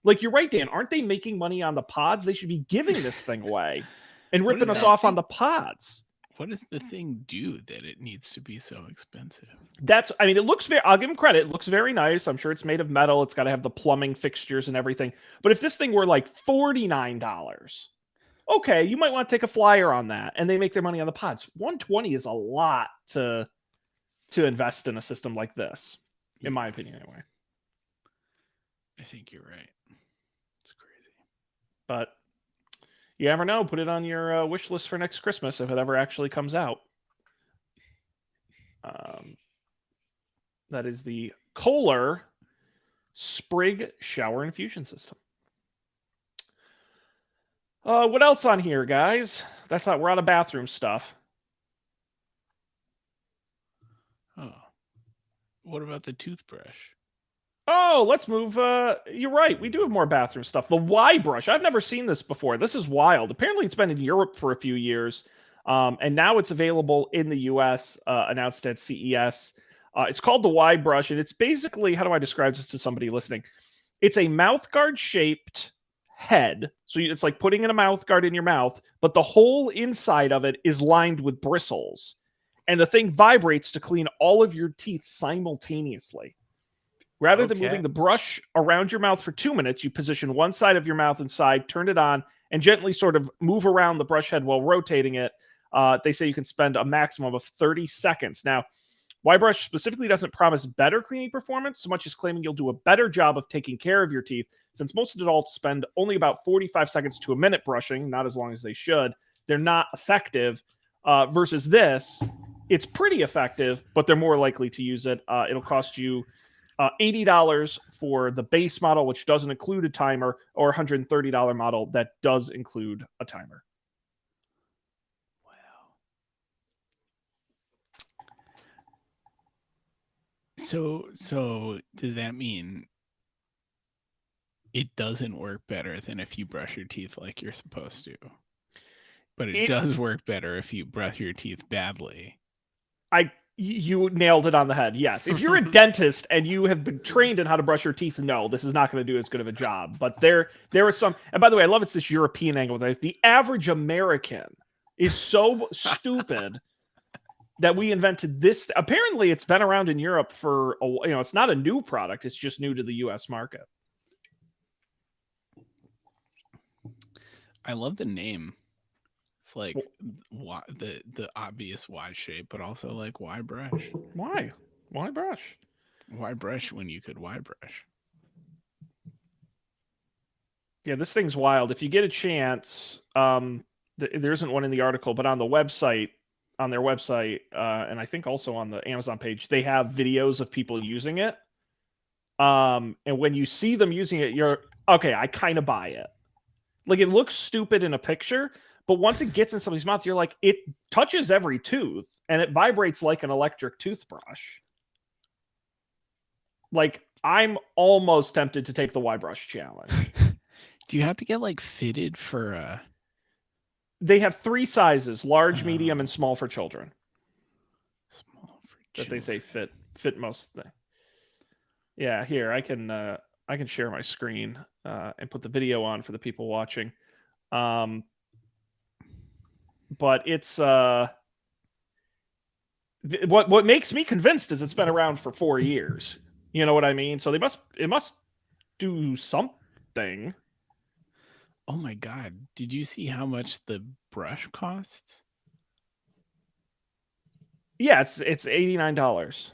Like, you're right, Dan. Aren't they making money on the pods? They should be giving this thing away and ripping us off on the pods. What does the thing do that it needs to be so expensive? I mean, it looks very... I'll give them credit. It looks very nice. I'm sure it's made of metal. It's got to have the plumbing fixtures and everything. But if this thing were like $49... okay, you might want to take a flyer on that, and they make their money on the pods. $120 is a lot to invest in a system like this, in my opinion, anyway. I think you're right. It's crazy, but you never know. Put it on your wish list for next Christmas if it ever actually comes out. That is the Kohler Sprig Shower Infusion System. What else on here, guys? We're out of bathroom stuff. Oh. What about the toothbrush? Oh, let's move. You're right. We do have more bathroom stuff. The Y brush. I've never seen this before. This is wild. Apparently, it's been in Europe for a few years. And now it's available in the US, announced at CES. It's called the Y brush, and it's basically... how do I describe this to somebody listening? It's a mouthguard shaped head. So it's like putting in a mouthguard in your mouth, but the whole inside of it is lined with bristles. And the thing vibrates to clean all of your teeth simultaneously. Rather than moving the brush around your mouth for 2 minutes, you position one side of your mouth inside, turn it on, and gently sort of move around the brush head while rotating it. They say you can spend a maximum of 30 seconds. Now, Y-Brush specifically doesn't promise better cleaning performance so much as claiming you'll do a better job of taking care of your teeth, since most adults spend only about 45 seconds to a minute brushing, not as long as they should. They're not effective. Versus this, it's pretty effective, but they're more likely to use it. It'll cost you $80 for the base model, which doesn't include a timer, or $130 model that does include a timer. So does that mean it doesn't work better than if you brush your teeth like you're supposed to? But it does work better if you brush your teeth badly. You nailed it on the head. Yes. If you're a dentist and you have been trained in how to brush your teeth, no, this is not going to do as good of a job. But there are some... and by the way, I love it's this European angle. The average American is so stupid that we invented this. Apparently, it's been around in Europe for it's not a new product. It's just new to the U.S. market. I love the name. It's like the obvious Y shape, but also like Y brush. Why? Why brush? Why brush when you could Y brush? Yeah, this thing's wild. If you get a chance, there isn't one in the article, but on the website, on their website, and I think also on the Amazon page, they have videos of people using it. And when you see them using it, you're okay. I kind of buy it. Like, it looks stupid in a picture, but once it gets in somebody's mouth, you're like, it touches every tooth and it vibrates like an electric toothbrush. Like, I'm almost tempted to take the Y-brush challenge. Do you have to get like fitted for They have 3 sizes: large, medium, and small for children. small for That they say children? fit most of the. Yeah, here I can share my screen and put the video on for the people watching. But it's what makes me convinced is it's been around for 4 years. You know what I mean? So it must do something. Oh my god! Did you see how much the brush costs? Yeah, it's $89.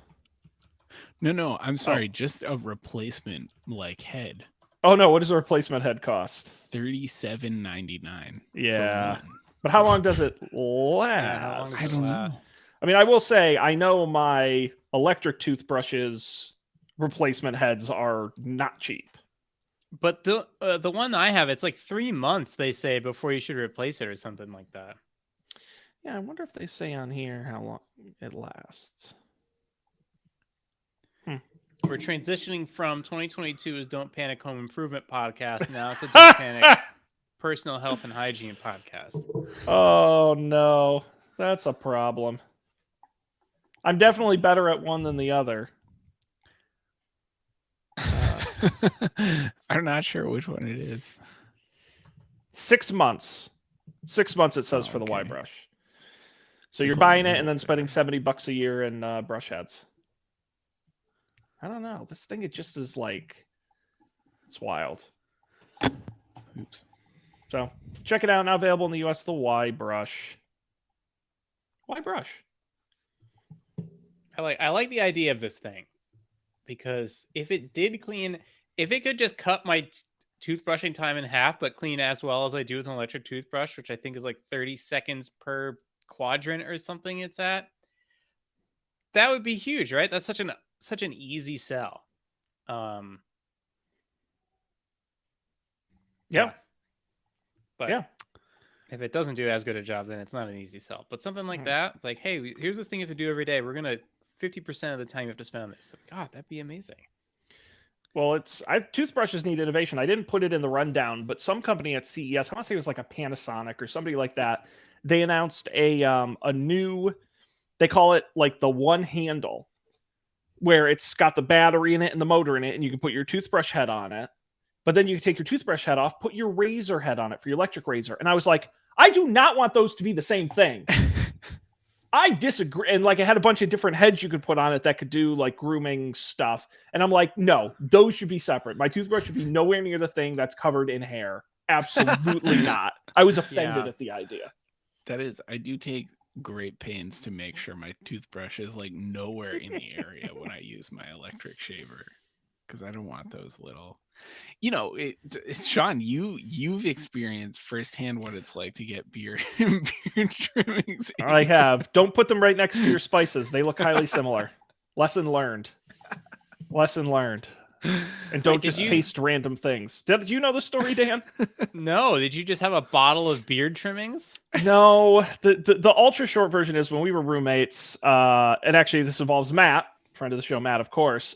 No, I'm sorry. Just a replacement like head, Oh no, what does a replacement head cost? $37.99. Yeah. But how long does it last? Yeah, how long does I it don't know. last? I mean, I will say I know my electric toothbrushes replacement heads are not cheap. But the one I have, it's like 3 months they say before you should replace it or something like that. Yeah, I wonder if they say on here how long it lasts. We're transitioning from 2022's Don't Panic Home Improvement podcast now to Don't Panic Personal Health and Hygiene podcast. Oh no, that's a problem. I'm definitely better at one than the other. I'm not sure which one it is. 6 months. 6 months it says Oh, for the okay. Y-brush. So So you're it's a buying it little and then spending better. $70 a year in brush heads. I don't know. This thing, it just is like, it's wild. Oops. So check it out. Now available in the US. The Y-brush. Y-brush. I like the idea of this thing because if it could just cut my toothbrushing time in half, but clean as well as I do with an electric toothbrush, which I think is like 30 seconds per quadrant or something it's at, that would be huge, right? That's such an easy sell. Yeah. But Yeah. if it doesn't do as good a job, then it's not an easy sell. But something like that, like, hey, here's this thing you have to do every day. We're gonna 50% of the time you have to spend on this. God, that'd be amazing. Well, toothbrushes need innovation. I didn't put it in the rundown, but some company at CES, I want to say it was like a Panasonic or somebody like that, they announced a new, they call it like the one handle, where it's got the battery in it and the motor in it, and you can put your toothbrush head on it. But then you can take your toothbrush head off, put your razor head on it for your electric razor. And I was like, I do not want those to be the same thing. I disagree. And like, it had a bunch of different heads you could put on it that could do like grooming stuff. And I'm like, no, those should be separate. My toothbrush should be nowhere near the thing that's covered in hair. Absolutely not. I was offended Yeah. at the idea. That is, I do take great pains to make sure my toothbrush is like nowhere in the area when I use my electric shaver, because I don't want those little, Sean, you've experienced firsthand what it's like to get beard trimmings. I have. Don't put them right next to your spices. They look highly similar. Lesson learned. And don't did just you- taste random things. Did you know the story, Dan? No, did you just have a bottle of beard trimmings? No. The ultra short version is when we were roommates, and actually this involves Matt, friend of the show, Matt, of course.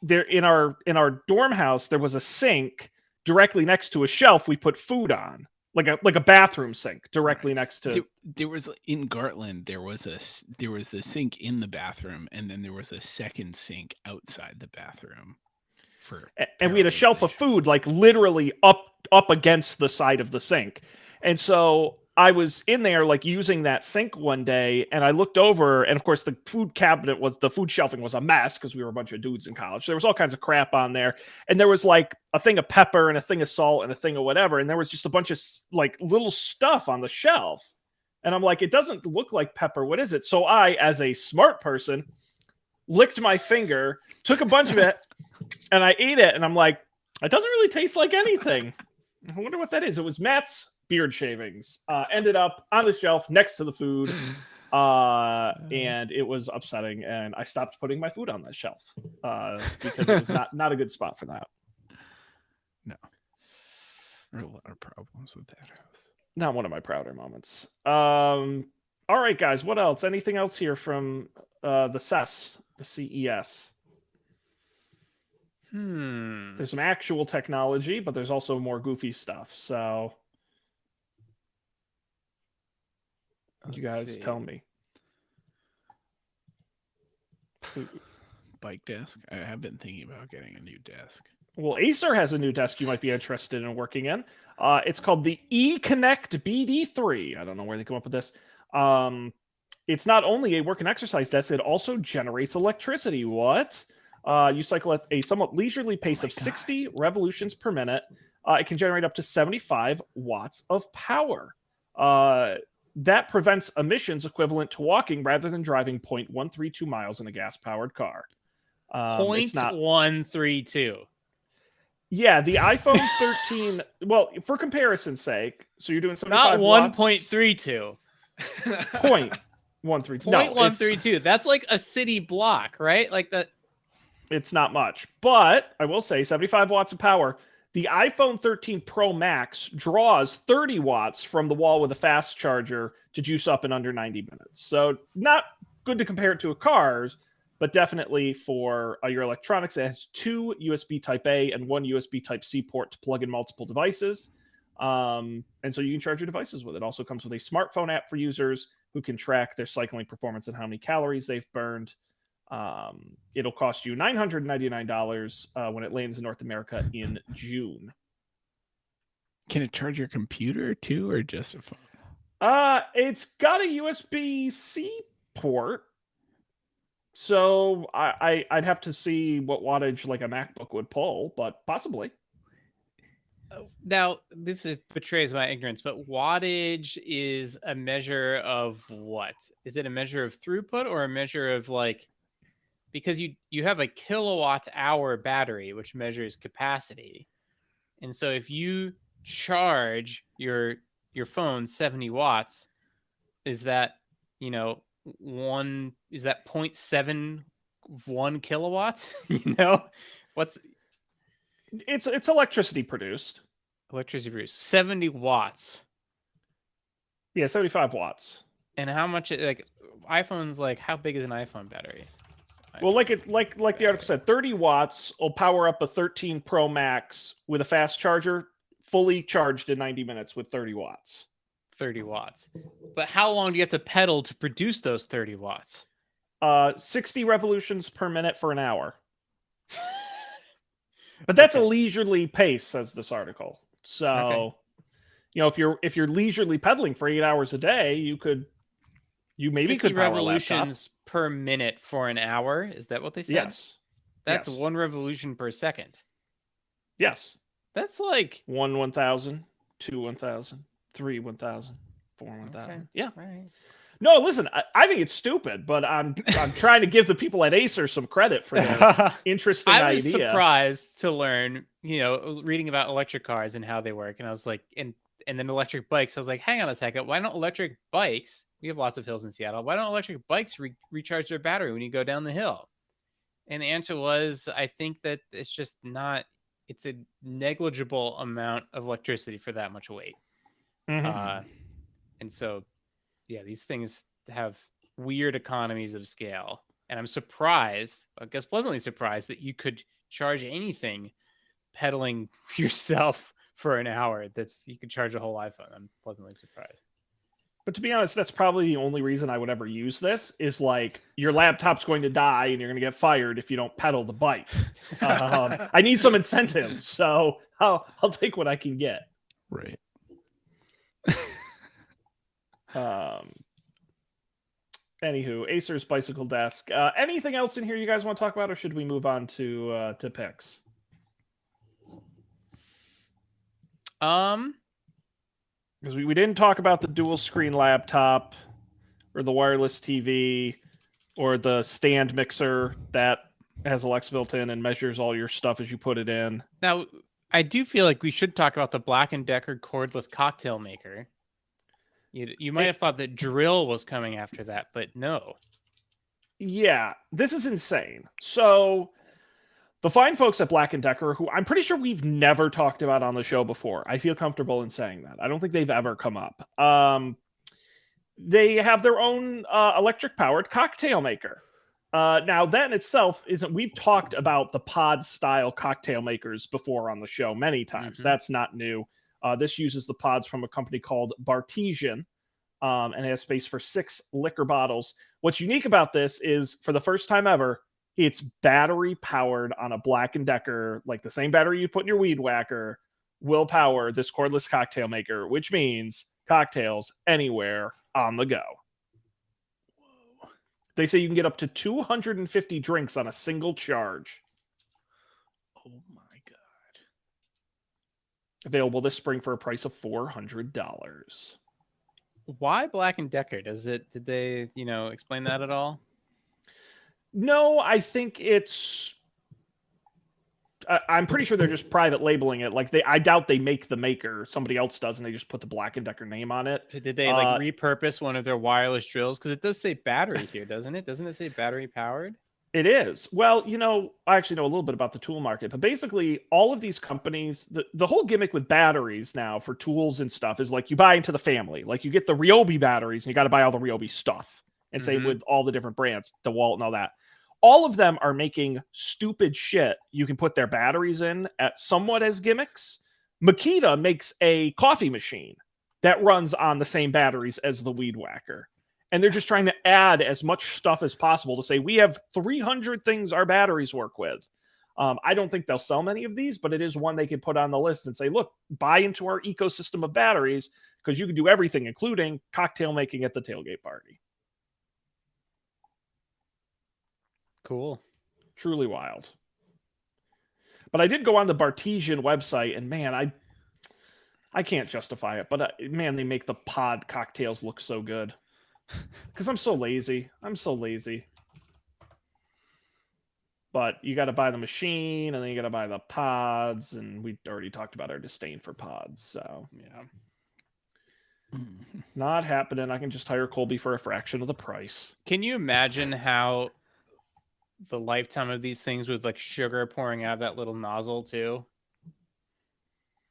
There in our dorm house, there was a sink directly next to a shelf we put food on. Like a bathroom sink directly next to. There was in Gartland, there was the sink in the bathroom, and then there was a second sink outside the bathroom. And we had a shelf of food like literally up against the side of the sink. And so I was in there like using that sink one day, and I looked over, and of course the food shelving was a mess because we were a bunch of dudes in college. There was all kinds of crap on there, and there was like a thing of pepper and a thing of salt and a thing of whatever, and there was just a bunch of like little stuff on the shelf. And I'm like, it doesn't look like pepper. What is it? So I, as a smart person, licked my finger, took a bunch of it, and I ate it, and I'm like, it doesn't really taste like anything. I wonder what that is. It was Matt's beard shavings. Ended up on the shelf next to the food, and it was upsetting, and I stopped putting my food on that shelf because it was not a good spot for that. No. There are a lot of problems with that house. not one of my prouder moments. All right, guys. What else? Anything else here from the CES? There's some actual technology, but there's also more goofy stuff. So you guys tell me. Bike desk. I have been thinking about getting a new desk. Well, Acer has a new desk you might be interested in working in. It's called the eConnect BD3. I don't know where they come up with this. It's not only a work and exercise desk, it also generates electricity. What? You cycle at a somewhat leisurely pace of 60 revolutions per minute. It can generate up to 75 watts of power. That prevents emissions equivalent to walking rather than driving 0.132 miles in a gas-powered car. It's not 0.132. Yeah, the iPhone 13. Well, for comparison's sake, so you're doing 75 Not watts. 1.32. 0.132. 0.132. That's like a city block, right? Like that. It's not much, but I will say 75 watts of power. The iPhone 13 Pro Max draws 30 watts from the wall with a fast charger to juice up in under 90 minutes. So not good to compare it to a car's, but definitely for your electronics. It has 2 USB Type A and 1 USB Type C port to plug in multiple devices. And so you can charge your devices with it. It also comes with a smartphone app for users who can track their cycling performance and how many calories they've burned. It'll cost you $999 when it lands in North America in June. Can it charge your computer too, or just a phone? It's got a USB-C port, so I'd have to see what wattage like a MacBook would pull, but possibly. Now, this betrays my ignorance, but wattage is a measure of what? Is it a measure of throughput or a measure of like? Because you have a kilowatt hour battery, which measures capacity. And so if you charge your phone 70 watts, is that, 0.71 kilowatts? It's electricity produced. Electricity produced 70 watts. Yeah, 75 watts. And how much iPhone's like, how big is an iPhone battery? Well, like the article said, 30 watts will power up a 13 Pro Max with a fast charger, fully charged in 90 minutes with 30 watts. 30 watts. But how long do you have to pedal to produce those 30 watts? 60 revolutions per minute for an hour. But that's a leisurely pace, says this article. So, if you're leisurely pedaling for 8 hours a day, you maybe could power revolutions per minute for an hour. Is that what they said? Yes. That's 1 revolution per second. Yes. That's like 1 1,000, 2 1,000, 3 1,000, 4 1,000. Okay. Yeah. Right. No, listen, I think it's stupid, but I'm trying to give the people at Acer some credit for their interesting idea. I was surprised to learn, reading about electric cars and how they work, and I was like, and then electric bikes. I was like, hang on a second, why don't electric bikes? We have lots of hills in Seattle. Why don't electric bikes recharge their battery when you go down the hill? And the answer was, I think that it's just not. It's a negligible amount of electricity for that much weight. Mm-hmm. And so, yeah, these things have weird economies of scale. And I'm surprised, I guess pleasantly surprised, that you could charge anything pedaling yourself for an hour. You could charge a whole iPhone. I'm pleasantly surprised. But to be honest, that's probably the only reason I would ever use this is like your laptop's going to die and you're going to get fired if you don't pedal the bike. I need some incentive, so I'll take what I can get. Right. Anywho, Acer's bicycle desk. Anything else in here you guys want to talk about, or should we move on to picks? Because we didn't talk about the dual screen laptop or the wireless TV or the stand mixer that has Alexa built in and measures all your stuff as you put it in. Now, I do feel like we should talk about the Black & Decker cordless cocktail maker. You might have thought that Drill was coming after that, but no. Yeah, this is insane. So The fine folks at Black & Decker, who I'm pretty sure we've never talked about on the show before. I feel comfortable in saying that. I don't think they've ever come up. They have their own electric-powered cocktail maker. Now, that in itself isn't... We've talked about the pod-style cocktail makers before on the show many times. Mhm. That's not new. This uses the pods from a company called Bartesian, and it has space for 6 liquor bottles. What's unique about this is, for the first time ever, it's battery powered on a Black & Decker, like the same battery you put in your weed whacker, will power this cordless cocktail maker, which means cocktails anywhere on the go. Whoa. They say you can get up to 250 drinks on a single charge. Oh my god. Available this spring for a price of $400. Why Black & Decker? Did they, explain that at all? No, I think it's... I'm pretty sure they're just private labeling it. Like I doubt they make the maker. Somebody else does, and they just put the Black & Decker name on it. Did they repurpose one of their wireless drills? Because it does say battery here, doesn't it? Doesn't it say battery powered? It is. Well, I actually know a little bit about the tool market, but basically all of these companies, the whole gimmick with batteries now for tools and stuff is like you buy into the family. Like you get the Ryobi batteries and you got to buy all the Ryobi stuff. And same with all the different brands, DeWalt and all that. All of them are making stupid shit you can put their batteries in at somewhat as gimmicks. Makita makes a coffee machine that runs on the same batteries as the Weed Whacker. And they're just trying to add as much stuff as possible to say, we have 300 things our batteries work with. I don't think they'll sell many of these, but it is one they can put on the list and say, look, buy into our ecosystem of batteries because you can do everything, including cocktail making at the tailgate party. Cool. Truly wild. But I did go on the Bartesian website, and man, I can't justify it. But man, they make the pod cocktails look so good. Because I'm so lazy. But you got to buy the machine, and then you got to buy the pods, and we already talked about our disdain for pods. So Yeah. Not happening. I can just hire Colby for a fraction of the price. Can you imagine how the lifetime of these things with like sugar pouring out of that little nozzle too?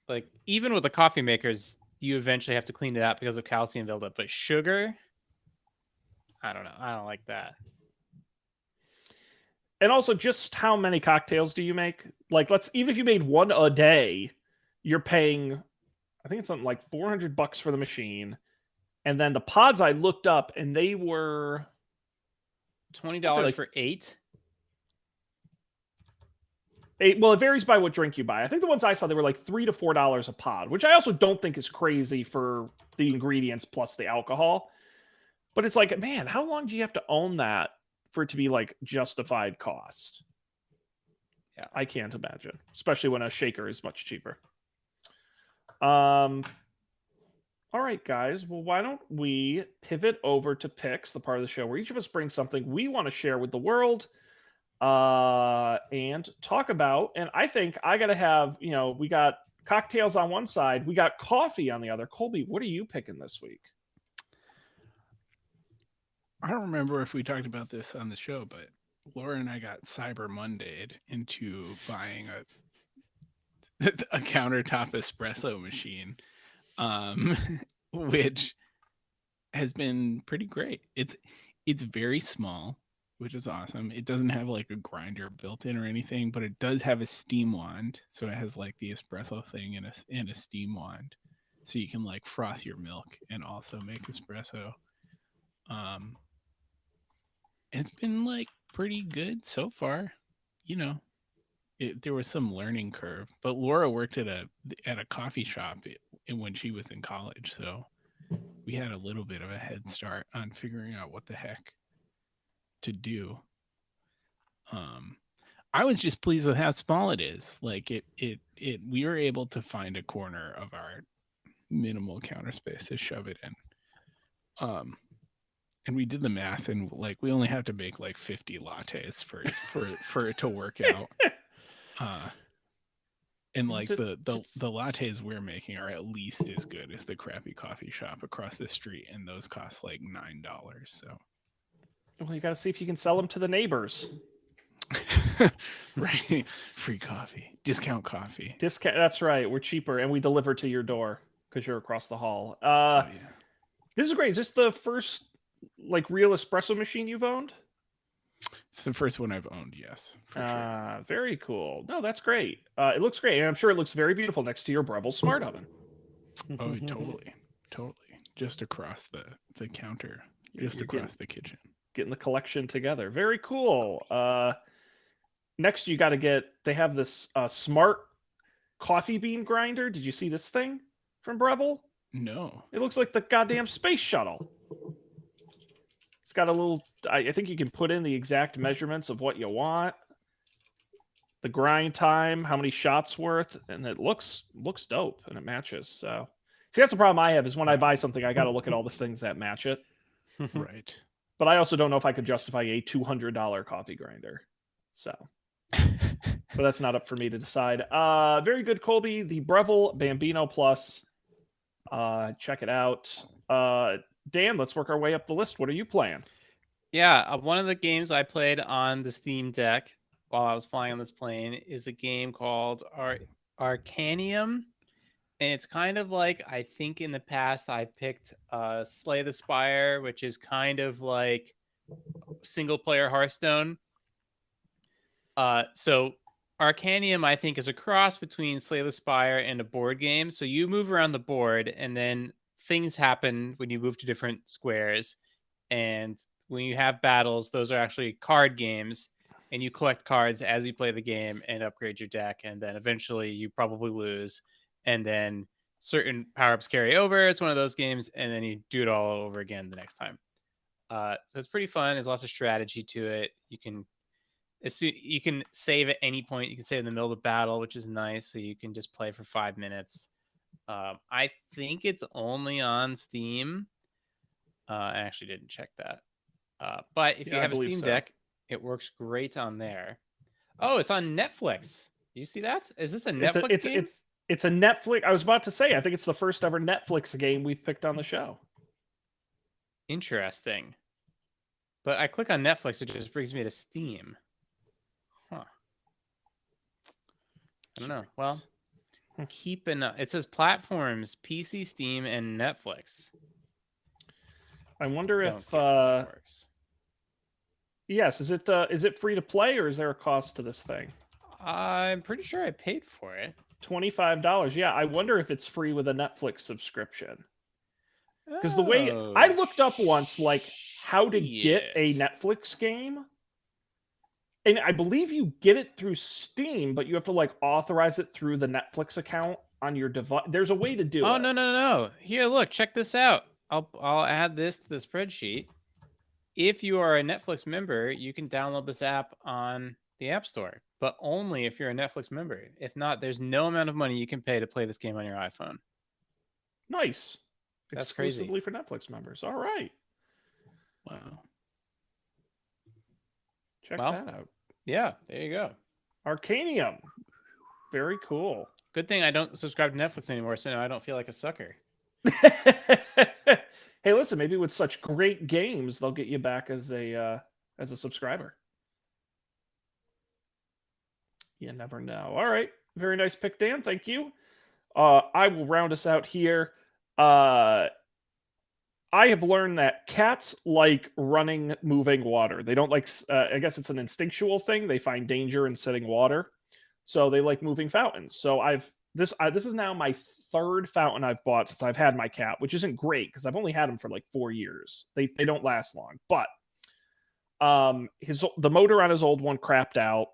Like even with the coffee makers, you eventually have to clean it out because of calcium buildup. But sugar, I don't know. I don't like that. And also, just how many cocktails do you make? Like, even if you made one a day, you're paying, I think it's something like $400 for the machine. And then the pods I looked up, and they were $20 for 8. Well, it varies by what drink you buy. I think the ones I saw, they were like $3 to $4 a pod, which I also don't think is crazy for the ingredients plus the alcohol. But it's like, man, how long do you have to own that for it to be like justified cost? Yeah, I can't imagine, especially when a shaker is much cheaper. All right, guys. Well, why don't we pivot over to picks, the part of the show where each of us brings something we want to share with the world and talk about. And I think I got to have, we got cocktails on one side, we got coffee on the other. Colby, what are you picking this week? I don't remember if we talked about this on the show, but Laura and I got Cyber Monday'd into buying a countertop espresso machine, which has been pretty great. It's very small, which is awesome. It doesn't have like a grinder built in or anything, but it does have a steam wand. So it has like the espresso thing and a steam wand. So you can like froth your milk and also make espresso. It's been like pretty good so far. There was some learning curve, but Laura worked at a coffee shop when she was in college, so we had a little bit of a head start on figuring out what the heck to do. I was just pleased with how small it is. Like we were able to find a corner of our minimal counter space to shove it in. And we did the math, and like we only have to make like 50 lattes for it to work out. And like the lattes we're making are at least as good as the crappy coffee shop across the street, and those cost like $9. So, well, you got to see if you can sell them to the neighbors. Right. Free coffee. Discount coffee. Discount. That's right. We're cheaper, and we deliver to your door because you're across the hall. Oh yeah. This is great. Is this the first like real espresso machine you've owned? It's the first one I've owned, yes. For sure. Very cool. No, that's great. It looks great, and I'm sure it looks very beautiful next to your Breville Smart Oven. Oh, totally. Totally. Just across the counter. Just you're across the kitchen. Getting the collection together. Very cool. Next, you got to get. They have this smart coffee bean grinder. Did you see this thing from Breville? No. It looks like the goddamn space shuttle. It's got a little. I think you can put in the exact measurements of what you want, the grind time, how many shots worth, and it looks dope and it matches. So, see, that's the problem I have is when I buy something, I got to look at all the things that match it. Right. But I also don't know if I could justify a $200 coffee grinder. So, but that's not up for me to decide. Very good, Colby. The Breville Bambino Plus. Check it out. Dan, let's work our way up the list. What are you playing? Yeah, one of the games I played on the Steam Deck while I was flying on this plane is a game called Arcanium. And it's kind of like, I think in the past I picked Slay the Spire, which is kind of like single player Hearthstone. So Arcanium, I think, is a cross between Slay the Spire and a board game. So you move around the board and then things happen when you move to different squares. And when you have battles, those are actually card games. And you collect cards as you play the game and upgrade your deck. And then eventually you probably lose. And then certain power-ups carry over. It's one of those games. And then you do it all over again the next time. So it's pretty fun. There's lots of strategy to it. You can save at any point. You can save in the middle of the battle, which is nice. So you can just play for 5 minutes. I think it's only on Steam. I actually didn't check that. But if you have a Steam Deck, it works great on there. Oh, it's on Netflix. Do you see that? Is this a Netflix game? It's a Netflix. I was about to say, I think it's the first ever Netflix game we've picked on the show. Interesting. But I click on Netflix, it just brings me to Steam. Huh. I don't know. Well, it says platforms, PC, Steam, and Netflix. I wonder if works. Yes, is it free to play or is there a cost to this thing? I'm pretty sure I paid for it. $25. Yeah, I wonder if it's free with a Netflix subscription. Because the way I looked up once, like how to get a Netflix game, and I believe you get it through Steam, but you have to like authorize it through the Netflix account on your device. There's a way to do it. Oh no! Here, look, check this out. I'll add this to the spreadsheet. If you are a Netflix member, you can download this app on the App Store, but only if you're a Netflix member. If not, there's no amount of money you can pay to play this game on your iPhone. Nice. That's exclusively crazy. For Netflix members. All right. Wow. Check that out. Yeah, there you go. Arcanium. Very cool. Good thing I don't subscribe to Netflix anymore, so now I don't feel like a sucker. Hey, listen, maybe with such great games, they'll get you back as a subscriber. You never know. All right. Very nice pick, Dan. Thank you. I will round us out here. I have learned that cats like running, moving water. They don't like, I guess it's an instinctual thing. They find danger in sitting water. So they like moving fountains. So this is now my third fountain I've bought since I've had my cat, which isn't great because I've only had him for like 4 years. They don't last long. But the motor on his old one crapped out.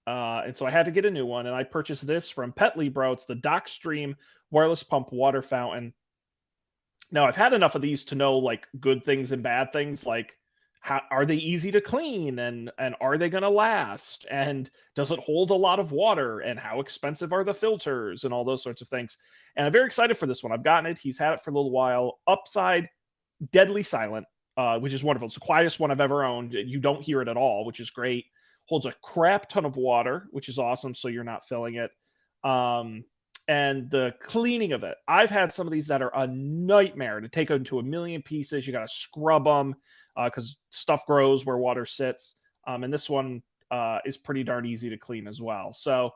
And so I had to get a new one. And I purchased this from PetLibro. It's the DocStream wireless pump water fountain. Now, I've had enough of these to know like good things and bad things, like how are they easy to clean and are they going to last? And does it hold a lot of water? And how expensive are the filters and all those sorts of things? And I'm very excited for this one. I've gotten it. He's had it for a little while. Upside, deadly silent, which is wonderful. It's the quietest one I've ever owned. You don't hear it at all, which is great. Holds a crap ton of water, which is awesome. So you're not filling it. And the cleaning of it. I've had some of these that are a nightmare to take into a million pieces. You got to scrub them because stuff grows where water sits. And this one, is pretty darn easy to clean as well. So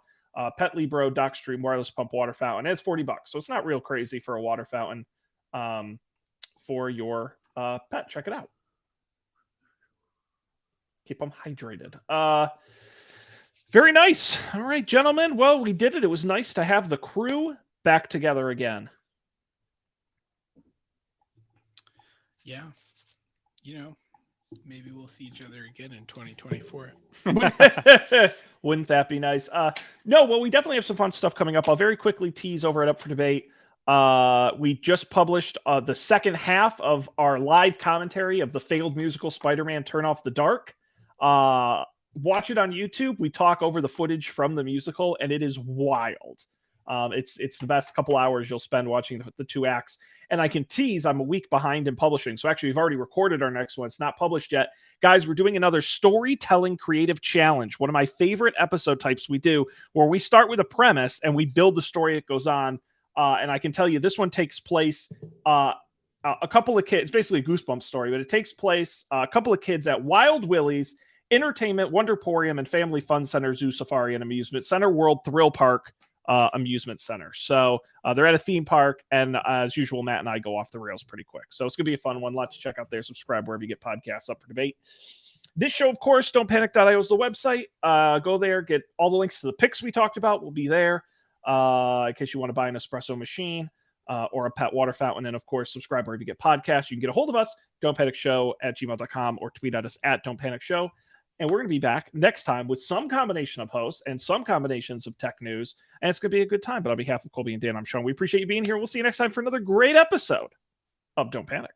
Pet Libro DocStream wireless pump water fountain. It's $40, so it's not real crazy for a water fountain for your pet. Check it out. Keep them hydrated. Very nice. All right, gentlemen. Well, we did it. It was nice to have the crew back together again. Yeah. You know, maybe we'll see each other again in 2024. Wouldn't that be nice? No, well, we definitely have some fun stuff coming up. I'll very quickly tease over at Up for Debate. We just published the second half of our live commentary of the failed musical Spider-Man Turn Off the Dark. Watch it on YouTube. We talk over the footage from the musical, and it is wild. It's the best couple hours you'll spend watching the two acts. And I can tease I'm a week behind in publishing. So actually, we've already recorded our next one. It's not published yet. Guys, we're doing another storytelling creative challenge. One of my favorite episode types we do, where we start with a premise and we build the story that goes on. And I can tell you this one takes place a couple of kids, basically a Goosebumps story, but it takes place a couple of kids at Wild Willie's Entertainment, Wonderporium, and Family Fun Center, Zoo Safari, and Amusement Center, World Thrill Park Amusement Center. So they're at a theme park, and as usual, Matt and I go off the rails pretty quick. So it's going to be a fun one. A lot to check out there. Subscribe wherever you get podcasts. Up for Debate. This show, of course, don'tpanic.io is the website. Go there, get all the links to the picks we talked about will be there in case you want to buy an espresso machine or a pet water fountain. And, of course, subscribe wherever you get podcasts. You can get a hold of us, don'tpanicshow@gmail.com, or tweet at us at don'tpanicshow. And we're going to be back next time with some combination of hosts and some combinations of tech news. And it's going to be a good time. But on behalf of Colby and Dan, I'm Sean. We appreciate you being here. We'll see you next time for another great episode of Don't Panic.